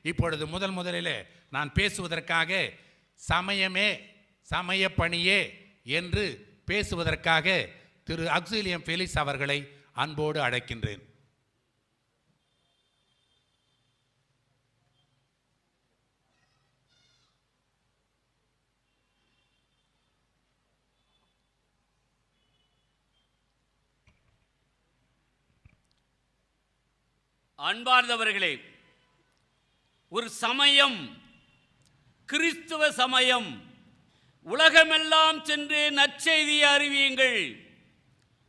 இப்பொழுது முதலிலே நான் பேசுவதற்காக சமயமே சமய பணியே என்று பேசுவதற்காக திரு அக்ஸிலியம் ஃபெலிக்ஸ் அவர்களை அன்போடு அழைக்கின்றேன். அன்பார்ந்தவர்களே, ஒரு சமயம், கிறிஸ்துவ சமயம், உலகமெல்லாம் சென்று நற்செய்தியை அறிவியுங்கள்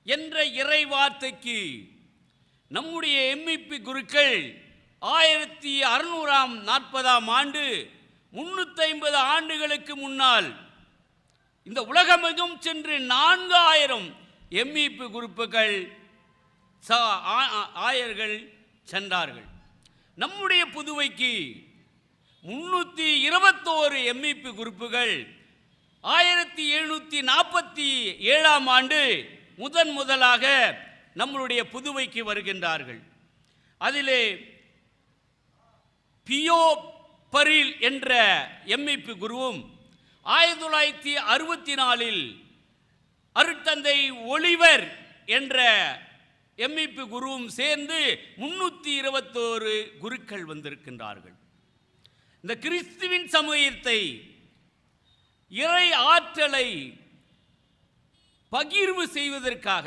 என்ற இறை வார்த்தைக்கு நம்முடைய எம்இபி குருக்கள் 1640ஆம் ஆண்டு 350 ஆண்டுகளுக்கு முன்னால் இந்த உலகமெங்கும் சென்று 4000 எம்இபி குருப்புகள் ஆயர்கள் சென்றார்கள். நம்முடைய புதுவைக்கு 321 எம்இபி குரூப்புகள் 1747ஆம் ஆண்டு முதலாக நம்மளுடைய புதுவைக்கு வருகின்றார்கள். அதிலே பியோ பரில் என்ற எம்இபி குருவும் 1964இல் அருட்தந்தை ஒலிவர் என்ற எம்இபி குருவும் சேர்ந்து 321 குருக்கள் வந்திருக்கின்றார்கள். இந்த கிறிஸ்துவின் சமூகத்தை, இறை ஆற்றலை பகிர்வு செய்வதற்காக,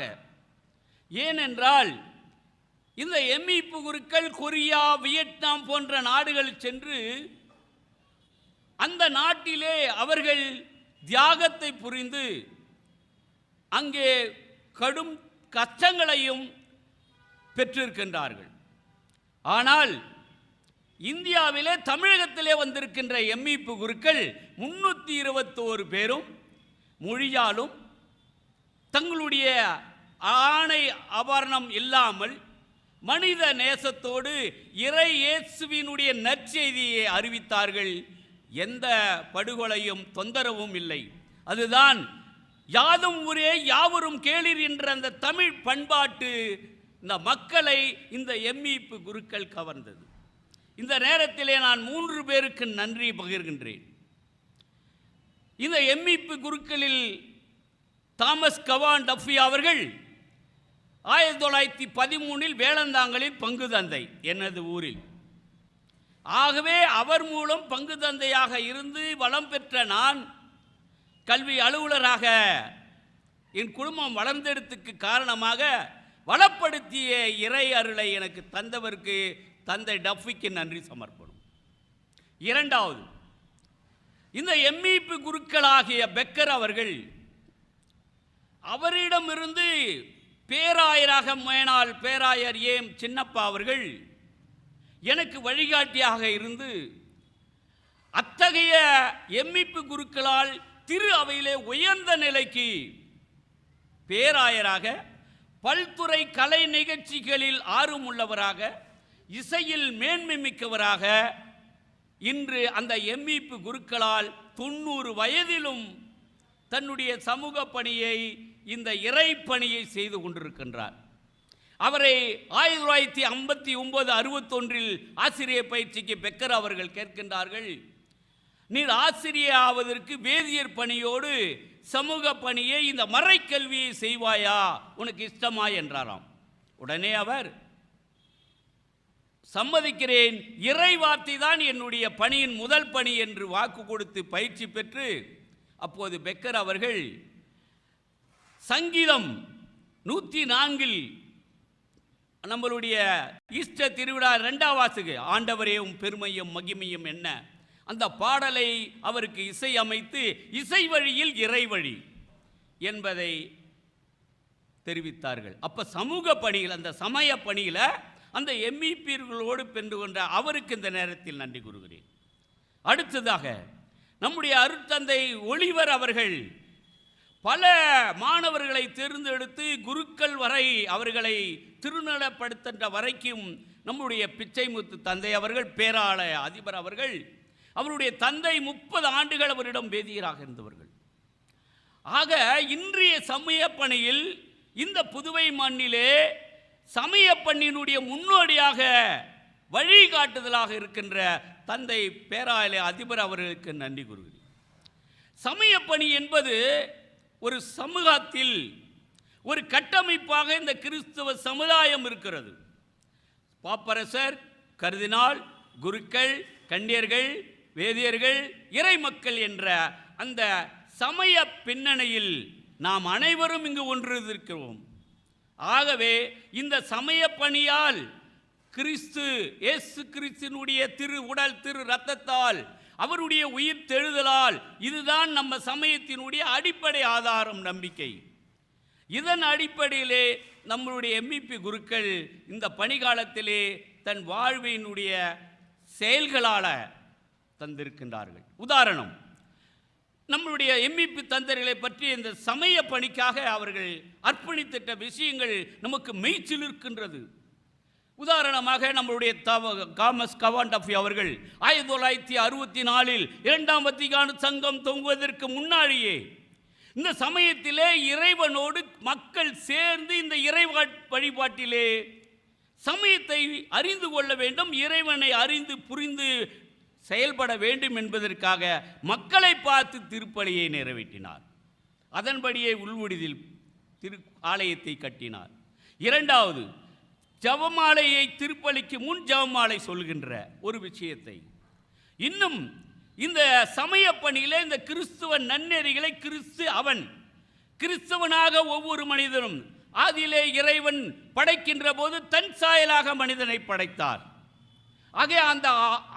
ஏனென்றால் இந்த எம்இபி குருக்கள் கொரியா, வியட்நாம் போன்ற நாடுகள் சென்று அந்த நாட்டிலே அவர்கள் தியாகத்தை புரிந்து அங்கே கடும் கஷ்டங்களையும் பெற்றிருக்கின்றார்கள். ஆனால் இந்தியாவிலே, தமிழகத்திலே வந்திருக்கின்ற எம்இபி குருக்கள் 321 பேரும் மொழியாலும் தங்களுடைய ஆணை ஆபரணம் இல்லாமல் மனித நேசத்தோடு இறை இயேசுவினுடைய நற்செய்தியை அறிவித்தார்கள். எந்த படுகொலையும் தொந்தரவும் இல்லை. அதுதான் யாதும் ஊரே யாவரும் கேளீர் என்ற அந்த தமிழ் பண்பாட்டு இந்த மக்களை இந்த எம்இபி குருக்கள் கவர்ந்தது. இந்த நேரத்திலே நான் 3 பேருக்கு நன்றி பகிர்கின்றேன். இந்த எம்இபி குருக்களில் தாமஸ் கவான் டஃபி அவர்கள் 1913இல் வேளந்தாங்கலில் பங்கு தந்தை, எனது ஊரில். ஆகவே அவர் மூலம் பங்கு தந்தையாக இருந்து வளம் பெற்ற நான் கல்வி அலுவலராக என் குடும்பம் வளர்ந்தெடுத்துக்கு காரணமாக வளப்படுத்திய இறை அருளை எனக்கு தந்தவருக்கு தந்தை டஃபிக்கு நன்றி சமர்ப்பணம். இரண்டாவது, இந்த எம்இபி குருக்களாகிய பெக்கர் அவர்கள், அவரிடமிருந்து பேராயராக மேனாள் பேராயர் ஏம் சின்னப்பா அவர்கள் எனக்கு வழிகாட்டியாக இருந்து அத்தகைய எம்இபி குருக்களால் திரு அவையிலே உயர்ந்த நிலைக்கு பேராயராக, பல்துறை கலை நிகழ்ச்சிகளில் ஆர்வமுள்ளவராக, இசையில் மேன்மை மிக்கவராக இன்று அந்த எம்இபி குருக்களால் 90 வயதிலும் தன்னுடைய சமூக பணியை, இந்த இறை பணியை செய்து கொண்டிருக்கின்றார். அவரை 1959-61இல் ஆசிரியர் பயிற்சிக்கு பெக்கர் அவர்கள் கேட்கின்றார்கள், நீர் ஆசிரியர் ஆவதற்கு வேதியர் பணியோடு சமூக பணியை, இந்த மறைக்கல்வியை செய்வாயா, உனக்கு இஷ்டமா என்றாராம். உடனே அவர், சம்மதிக்கிறேன், இறை வார்த்தை தான் என்னுடைய பணியின் முதல் பணி என்று வாக்கு கொடுத்து பயிற்சி பெற்று, அப்போது பெக்கர் அவர்கள் சங்கீதம் 104இல் நம்மளுடைய ஈஸ்டர் திருவிழா 2ஆம் வாசகு, ஆண்டவரேயும் பெருமையும் மகிமையும் என்ன, அந்த பாடலை அவருக்கு இசை அமைத்து இசை வழியில் இறை வழி என்பதை தெரிவித்தார்கள். அப்போ சமூக பணியில், அந்த சமய பணியில் அந்த எம்இபிகளோடு பென்று கொண்ட அவருக்கு இந்த நேரத்தில் நன்றி கூறுகிறேன். அடுத்ததாக நம்முடைய அருட்தந்தை ஒலிவர் அவர்கள் பல மாணவர்களை தேர்ந்தெடுத்து குருக்கள் வரை அவர்களை திருநலப்படுத்துகின்ற வரைக்கும் நம்முடைய பிச்சைமுத்து தந்தை அவர்கள், பேராலய அதிபர் அவர்கள், அவருடைய தந்தை 30 ஆண்டுகள் அவரிடம் வேதியராக இருந்தவர்கள். ஆக இன்றைய சமய பணியில் இந்த புதுவை மண்ணிலே சமய பணியினுடைய முன்னோடியாக வழிகாட்டுதலாக இருக்கின்ற தந்தை பேராலய அதிபர் அவர்களுக்கு நன்றி கூறுகிறேன். சமய பணி என்பது ஒரு சமூகத்தில் ஒரு கட்டமைப்பாக இந்த கிறிஸ்தவ சமுதாயம் இருக்கிறது. பாப்பரசர், கர்தினால், குருக்கள், கன்னியர்கள், வேதியர்கள், இறைமக்கள் என்ற அந்த சமய பின்னணியில் நாம் அனைவரும் இங்கு ஒன்றிருக்கிறோம். ஆகவே இந்த சமய பணியால் இயேசு கிறிஸ்துவினுடைய திரு உடல் திரு இரத்தத்தால் அவருடைய உயிர் தெழுதலால் இதுதான் நம்ம சமயத்தினுடைய அடிப்படை ஆதாரம், நம்பிக்கை. இதன் அடிப்படையிலே நம்மளுடைய எம்இபி குருக்கள் இந்த பணிகாலத்திலே தன் வாழ்வினுடைய செயல்களால் தந்திருக்கின்றார்கள். உதாரணம், நம்மளுடைய எம்இபி தந்தர்களை பற்றி இந்த சமய பணிக்காக அவர்கள் அர்ப்பணித்திட்ட விஷயங்கள் நமக்கு மெய்ச்சிலிருக்கின்றது. உதாரணமாக நம்மளுடைய தாமஸ் கவாண்டஃபி அவர்கள் 1964 இரண்டாம் வத்திக்கான் சங்கம் தொங்குவதற்கு முன்னாடியே இந்த சமயத்திலே இறைவனோடு மக்கள் சேர்ந்து இந்த இறை வழிபாட்டிலே சமயத்தை அறிந்து கொள்ள வேண்டும், இறைவனை அறிந்து புரிந்து செயல்பட வேண்டும் என்பதற்காக மக்களை பார்த்து திருப்பலியை நிறைவேற்றினார். அதன்படியே உள்விடுதில் ஆலயத்தை கட்டினார். இரண்டாவது, ஜபமாலையை திருப்பலிக்கு முன் ஜபமாலை சொல்கின்ற ஒரு விஷயத்தை, இன்னும் இந்த சமய பணியிலே இந்த கிறிஸ்துவ நன்னெறிகளை கிறிஸ்தவனாக ஒவ்வொரு மனிதனும் ஆதியிலே இறைவன் படைக்கின்ற போது தன் சாயலாக மனிதனை படைத்தார். ஆக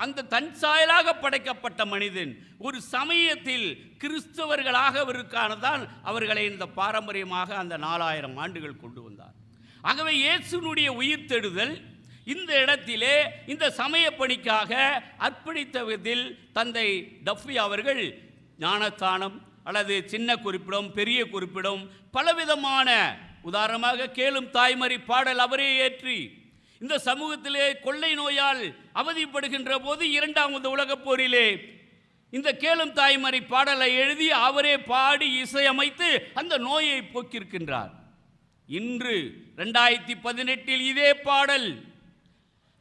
அந்த தன் சாயலாக படைக்கப்பட்ட மனிதன் ஒரு சமயத்தில் கிறிஸ்தவர்களாகவருக்கானதான் அவர்களை இந்த பாரம்பரியமாக அந்த 4000 ஆண்டுகள் கொண்டு வந்தார். ஆகவே இயேசுனுடைய உயிர்த்தெழுதல் இந்த இடத்திலே இந்த சமய பணிக்காக அர்ப்பணித்ததில் தந்தை டஃபி அவர்கள் ஞானஸ்தானம் அல்லது சின்ன குறிப்பிடம், பெரிய குறிப்பிடம், பலவிதமான, உதாரணமாக கேளும் தாய்மறி பாடல் அவரே ஏற்றி இந்த சமூகத்திலே கொள்ளை நோயால் அவதிப்படுகின்ற போது 2வது உலகப் போரிலே இந்த கேளும் தாய்மறி பாடலை எழுதி அவரே பாடி இசையமைத்து அந்த நோயை போக்கியிருக்கின்றார். இன்று 2018 இதே பாடல்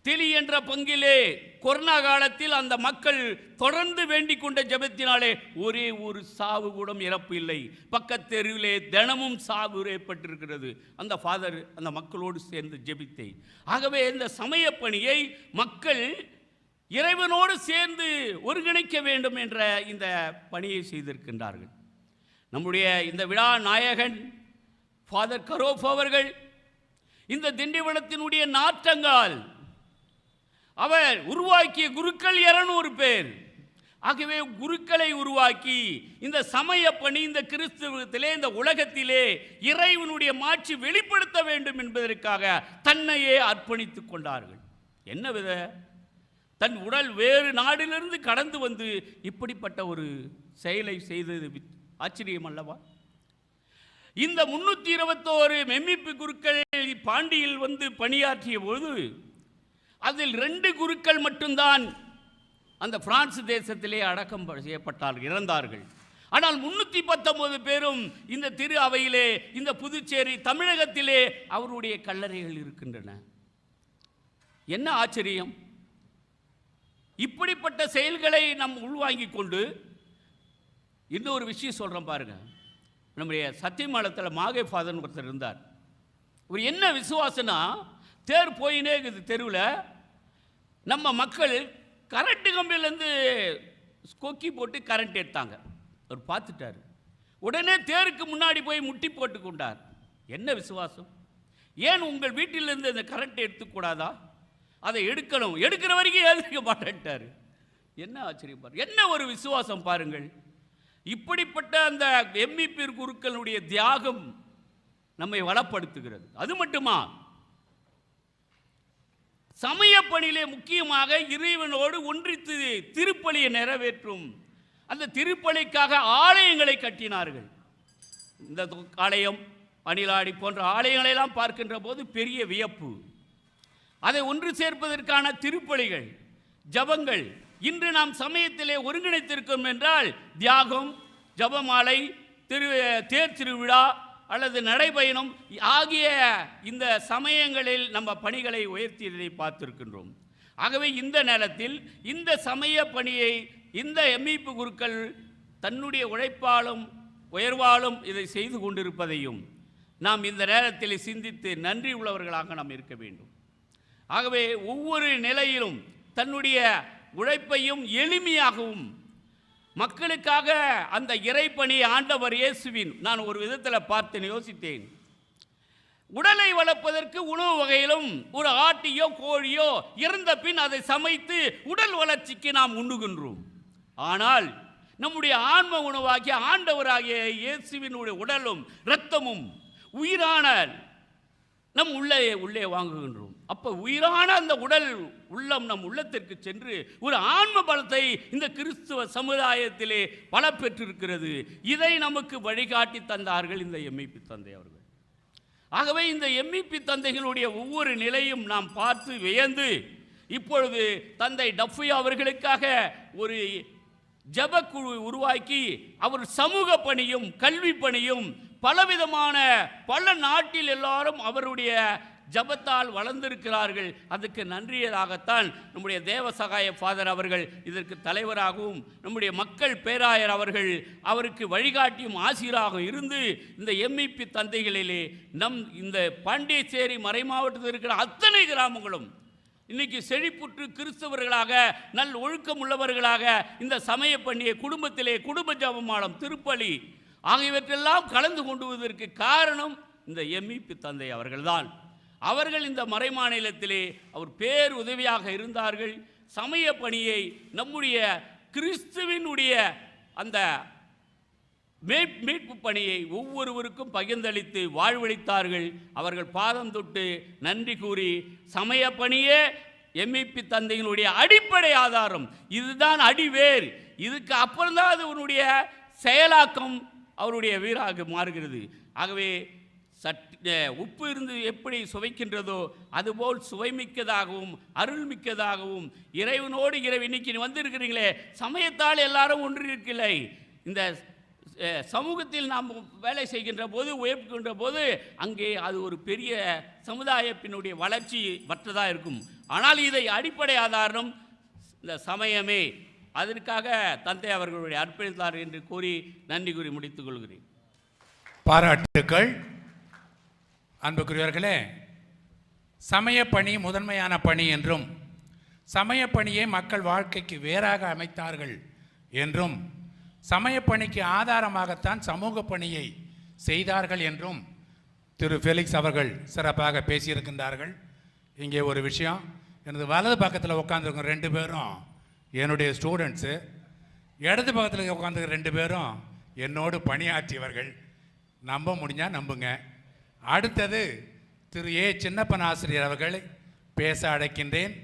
திலி என்ற பங்கிலே கொரோனா காலத்தில் அந்த மக்கள் தொடர்ந்து வேண்டிக் கொண்ட ஜெபத்தினாலே ஒரே ஒரு சாவு கூட இறப்பு இல்லை. பக்கத்தெருவிலே தினமும் சாவு ஏற்பட்டிருக்கிறது. அந்த ஃபாதர் அந்த மக்களோடு சேர்ந்து ஜெபித்தை. ஆகவே இந்த சமய பணியை மக்கள் இறைவனோடு சேர்ந்து ஒருங்கிணைக்க வேண்டும் என்ற இந்த பணியை செய்திருக்கின்றார்கள். நம்முடைய இந்த விழா நாயகன் ஃபாதர் கரோஃப் அவர்கள் இந்த திண்டிவனத்தினுடைய நாற்றங்கால் அவர் உருவாக்கிய குருக்கள் 200 பேர். ஆகவே குருக்களை உருவாக்கி இந்த சமய பணி இந்த கிறிஸ்தவத்திலே இந்த உலகத்திலே இறைவனுடைய மாட்சி வெளிப்படுத்த வேண்டும் என்பதற்காக தன்னையே அர்ப்பணித்துக் கொண்டார்கள். என்னவித தன் உடல் வேறு நாடிலிருந்து கடந்து வந்து இப்படிப்பட்ட ஒரு செயலை செய்தது ஆச்சரியம் அல்லவா? இந்த 321 எம்இபி குருக்கள் பாண்டியில் வந்து பணியாற்றிய போது அதில் 2 குருக்கள் மட்டும்தான் அந்த பிரான்ஸ் தேசத்திலே அடக்கம் செய்யப்பட்டார்கள், இறந்தார்கள். ஆனால் 319 பேரும் இந்த திரு அவையிலே, இந்த புதுச்சேரி தமிழகத்திலே அவருடைய கல்லறைகள் இருக்கின்றன. என்ன ஆச்சரியம்! இப்படிப்பட்ட செயல்களை நாம் உள்வாங்கிக் கொண்டு இன்னொரு விஷயம் சொல்கிறோம் பாருங்க. நம்முடைய சத்தியமலத்தில் மாகே ஃபாதர் ஒருத்தர் இருந்தார். ஒரு என்ன விசுவாசனா, தேர் போயினே இருக்குது தெருவில், நம்ம மக்கள் கரண்ட்டு கம்பியிலேருந்து கொக்கி போட்டு கரண்ட் எடுத்தாங்க. அவர் பார்த்துட்டார். உடனே தேருக்கு முன்னாடி போய் முட்டி போட்டு கொண்டார். என்ன விசுவாசம்! ஏன் உங்கள் வீட்டிலிருந்து இந்த கரண்ட் எடுத்துக்கூடாதா? அதை எடுக்கணும், எடுக்கிற வரைக்கும் எழுதிக்க மாட்டேன்ட்டார். என்ன ஆச்சரியம் பாருங்கள், என்ன ஒரு விசுவாசம் பாருங்கள். இப்படிப்பட்ட அந்த எம்இபி குருக்களுடைய தியாகம் நம்மை வளப்படுத்துகிறது. அது மட்டுமா, சமய பணியிலே முக்கியமாக இறைவனோடு ஒன்றித்து திருப்பலியை நிறைவேற்றும் அந்த திருப்பலிக்காக ஆலயங்களை கட்டினார்கள். இந்த ஆலயம், அணிலாடி போன்ற ஆலயங்களெல்லாம் பார்க்கின்ற போது பெரிய வியப்பு. அதை ஒன்று சேர்ப்பதற்கான திருப்பலிகள், ஜபங்கள் இன்று நாம் சமயத்திலே ஒருங்கிணைத்திருக்கோம் என்றால் தியாகம், ஜபமாலை, தேர் திருவிழா அல்லது நடைபயணம் ஆகிய இந்த சமயங்களில் நம்ம பணிகளை உயர்த்தியதை பார்த்திருக்கின்றோம். ஆகவே இந்த நேரத்தில் இந்த சமய பணியை இந்த எம்இபி குருக்கள் தன்னுடைய உழைப்பாலும் உயர்வாலும் இதை செய்து கொண்டிருப்பதையும் நாம் இந்த நேரத்தில் சிந்தித்து நன்றி உள்ளவர்களாக நாம் இருக்க வேண்டும். ஆகவே ஒவ்வொரு நிலையிலும் தன்னுடைய உழைப்பையும் எளிமையாகவும் மக்களுக்காக அந்த இறைப்பணி ஆண்டவர் இயேசுவின் நான் ஒரு விதத்தில் பார்த்தேன், யோசித்தேன். உடலை வளர்ப்பதற்கு உணவு வகையிலும் ஒரு ஆட்டியோ கோழியோ இறந்த பின் அதை சமைத்து உடல் வளர்ச்சிக்கு நாம் உண்ணுகின்றோம். ஆனால் நம்முடைய ஆன்ம உணவாகிய ஆண்டவராகிய இயேசுவினுடைய உடலும் இரத்தமும் உயிரான நம் உள்ளே வாங்குகின்றோம். அப்போ உயிரான அந்த உடல் உள்ளம் நம் உள்ளத்திற்கு சென்று ஒரு ஆன்ம பலத்தை இந்த கிறிஸ்துவ சமுதாயத்திலே பல பெற்றிருக்கிறது. இதை நமக்கு வழிகாட்டி தந்தார்கள் இந்த எம்இபி தந்தை அவர்கள். ஆகவே இந்த எம்இபி தந்தைகளுடைய ஒவ்வொரு நிலையும் நாம் பார்த்து வியந்து இப்பொழுது தந்தை டஃபி அவர்களுக்காக ஒரு ஜபக்குழு உருவாக்கி அவர் சமூக பணியும் கல்வி பணியும் பலவிதமான பல நாட்டில் எல்லாரும் அவருடைய ஜபத்தால் வளர்ந்திருக்கிறார்கள். அதுக்கு நன்றியதாகத்தான் நம்முடைய தேவசகாய ஃபாதர் அவர்கள் இதற்கு தலைவராகவும் நம்முடைய மக்கள் பேராயர் அவர்கள் அவருக்கு வழிகாட்டியும் ஆசிரியராகவும் இருந்து இந்த எம்இபி தந்தைகளிலே நம் இந்த பாண்டிச்சேரி மறைமாவட்டத்தில் இருக்கிற அத்தனை கிராமங்களும் இன்னைக்கு செழிப்புற்று கிறிஸ்தவர்களாக நல் ஒழுக்கம் உள்ளவர்களாக இந்த சமய பணியை குடும்பத்திலே குடும்ப ஜபமாலம் திருப்பலி ஆகியவற்றெல்லாம் கலந்து கொண்டுவதற்கு காரணம் இந்த எம்இபி தந்தை அவர்கள்தான். அவர்கள் இந்த மறைமாநிலத்திலே அவர் பேர் உதவியாக இருந்தார்கள். சமய பணியை நம்முடைய கிறிஸ்துவினுடைய அந்த மீட்பு பணியை ஒவ்வொருவருக்கும் பகிர்ந்தளித்து வாழ்வளித்தார்கள். அவர்கள் பாதம் தொட்டு நன்றி கூறி சமய பணியே எம்இபி தந்தையினுடைய அடிப்படை ஆதாரம், இதுதான் அடிவேர், இதுக்கு அப்புறம்தான் அது அவருடைய செயலாக்கம் அவருடைய வீராக மாறுகிறது. ஆகவே உப்பு இருந்து எப்படி சுவைக்கின்றதோ அதுபோல் சுவைமிக்கதாகவும் அருள்மிக்கதாகவும் இறைவனோடு இன்னைக்கு வந்திருக்கிறீங்களே சமயத்தால் எல்லாரும் ஒன்று இருக்கலை. இந்த சமூகத்தில் நாம் வேலை செய்கின்ற போது உயர்கின்ற போது அங்கே அது ஒரு பெரிய சமுதாயத்தினுடைய வளர்ச்சி மற்றதாக இருக்கும். ஆனால் இதை அடிப்படை ஆதாரம் இந்த சமயமே. அதற்காக தந்தை அவர்களுடைய அர்ப்பணித்தார் என்று கூறி நன்றி கூறி முடித்துக் கொள்கிறேன். பாராட்டுக்கள். அன்புக்குரியவர்களே, சமய பணி முதன்மையான பணி என்றும் சமய பணியை மக்கள் வாழ்க்கைக்கு வேறாக அமைத்தார்கள் என்றும் சமய பணிக்கு ஆதாரமாகத்தான் சமூக பணியை செய்தார்கள் என்றும் திரு ஃபெலிக்ஸ் அவர்கள் சிறப்பாக பேசியிருக்கின்றார்கள். இங்கே ஒரு விஷயம், எனது வலது பக்கத்தில் உட்காந்துருக்க 2 பேரும் என்னுடைய ஸ்டூடெண்ட்ஸு, இடது பக்கத்தில் உட்காந்துருக்க 2 பேரும் என்னோடு பணியாற்றியவர்கள். நம்ப முடிஞ்சால் நம்புங்க. அடுத்தது திரு ஏ சின்னப்பன் ஆசிரியர் அவர்களை பேச அழைக்கின்றேன்.